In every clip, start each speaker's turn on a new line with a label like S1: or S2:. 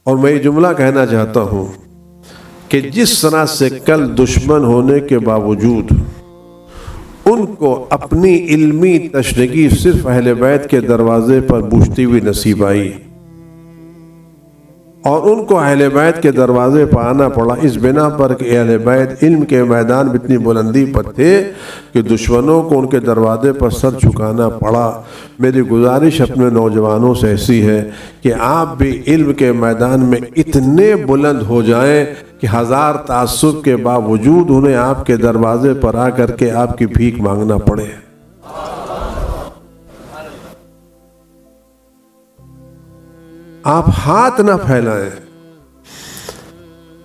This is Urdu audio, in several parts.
S1: اور میں یہ جملہ کہنا چاہتا ہوں کہ جس طرح سے کل دشمن ہونے کے باوجود ان کو اپنی علمی تشنگی صرف اہل بیت کے دروازے پر بوجھتی ہوئی نصیب آئی، اور ان کو اہل بیت کے دروازے پر آنا پڑا اس بنا پر کہ اہل بیت علم کے میدان میں اتنی بلندی پر تھے کہ دشمنوں کو ان کے دروازے پر سر جھکانا پڑا۔ میری گزارش اپنے نوجوانوں سے ایسی ہے کہ آپ بھی علم کے میدان میں اتنے بلند ہو جائیں کہ ہزار تعصب کے باوجود انہیں آپ کے دروازے پر آ کر کے آپ کی بھیک مانگنا پڑے۔ آپ ہاتھ نہ پھیلائیں،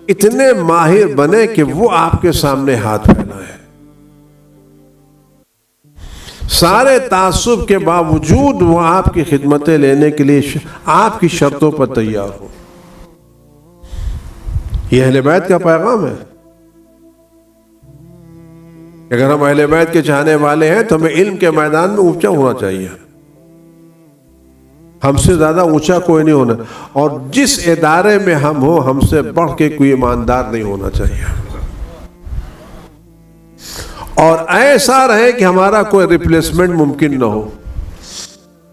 S1: اتنے ماہر بنے کہ وہ آپ کے سامنے ہاتھ پھیلائیں، سارے تعصب کے باوجود وہ آپ کی خدمتیں لینے کے لیے آپ کی شرطوں پر تیار ہو۔ یہ اہل بیت کا پیغام ہے۔ اگر ہم اہل بیت کے چاہنے والے ہیں تو ہمیں علم کے میدان میں اونچا ہونا چاہیے، ہم سے زیادہ اونچا کوئی نہیں ہونا، اور جس ادارے میں ہم ہوں ہم سے بڑھ کے کوئی ایماندار نہیں ہونا چاہیے، اور ایسا رہے کہ ہمارا کوئی ریپلیسمنٹ ممکن نہ ہو۔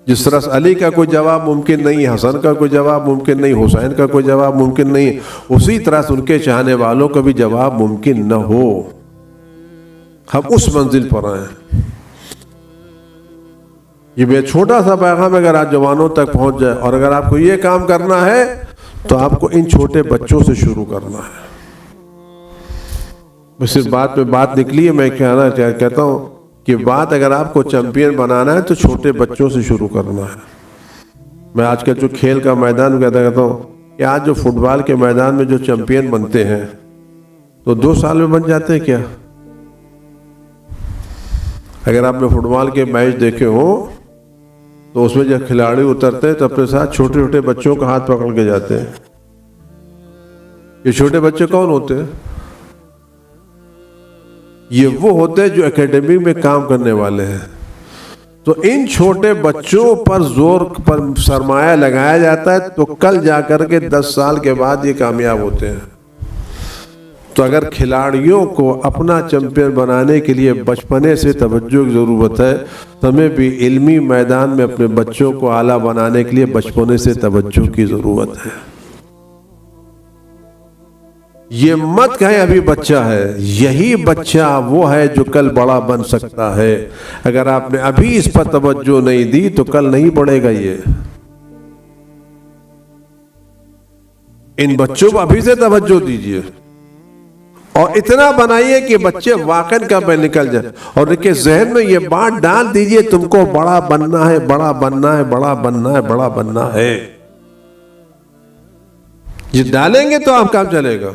S1: جس طرح علی کا کوئی جواب ممکن نہیں، حسن کا کوئی جواب ممکن نہیں، حسین کا کوئی جواب ممکن نہیں، اسی طرح سے ان کے چاہنے والوں کا بھی جواب ممکن نہ ہو۔ ہم اس منزل پر آئیں۔ یہ بے چھوٹا سا پیغام اگر آج جوانوں تک پہنچ جائے، اور اگر آپ کو یہ کام کرنا ہے تو آپ کو ان چھوٹے بچوں سے شروع کرنا ہے۔ صرف بات پہ بات نکلی ہے، میں کہتا ہوں کہ بات اگر آپ کو چیمپئن بنانا ہے تو چھوٹے بچوں سے شروع کرنا ہے۔ میں آج کل جو کھیل کا میدان کہتا ہوں کہ آج جو فٹ بال کے میدان میں جو چیمپئن بنتے ہیں تو 2 سال میں بن جاتے ہیں کیا؟ اگر آپ نے فٹ بال کے میچ دیکھے ہوں تو اس میں جب کھلاڑی اترتے ہیں تو اپنے ساتھ چھوٹے چھوٹے بچوں کا ہاتھ پکڑ کے جاتے ہیں۔ یہ چھوٹے بچے کون ہوتے ہیں؟ یہ وہ ہوتے ہیں جو اکیڈمی میں کام کرنے والے ہیں۔ تو ان چھوٹے بچوں پر زور پر سرمایہ لگایا جاتا ہے تو کل جا کر کے 10 سال کے بعد یہ کامیاب ہوتے ہیں۔ تو اگر کھلاڑیوں کو اپنا چیمپئن بنانے کے لیے بچپنے سے توجہ کی ضرورت ہے تو ہمیں بھی علمی میدان میں اپنے بچوں کو اعلیٰ بنانے کے لیے بچپنے سے توجہ کی ضرورت ہے۔ یہ مت کہیں ابھی بچہ ہے، یہی بچہ وہ ہے جو کل بڑا بن سکتا ہے۔ اگر آپ نے ابھی اس پر توجہ نہیں دی تو کل نہیں بڑھے گا۔ یہ ان بچوں کو ابھی سے توجہ دیجیے اور اتنا بنائیے کہ بچے واقعی کا پہ نکل جائے، اور ان کے ذہن میں یہ بات ڈال دیجیے تم کو بڑا بننا ہے، بڑا بننا ہے، بڑا بننا ہے، بڑا بننا ہے۔ یہ ڈالیں گے تو آپ کام چلے گا۔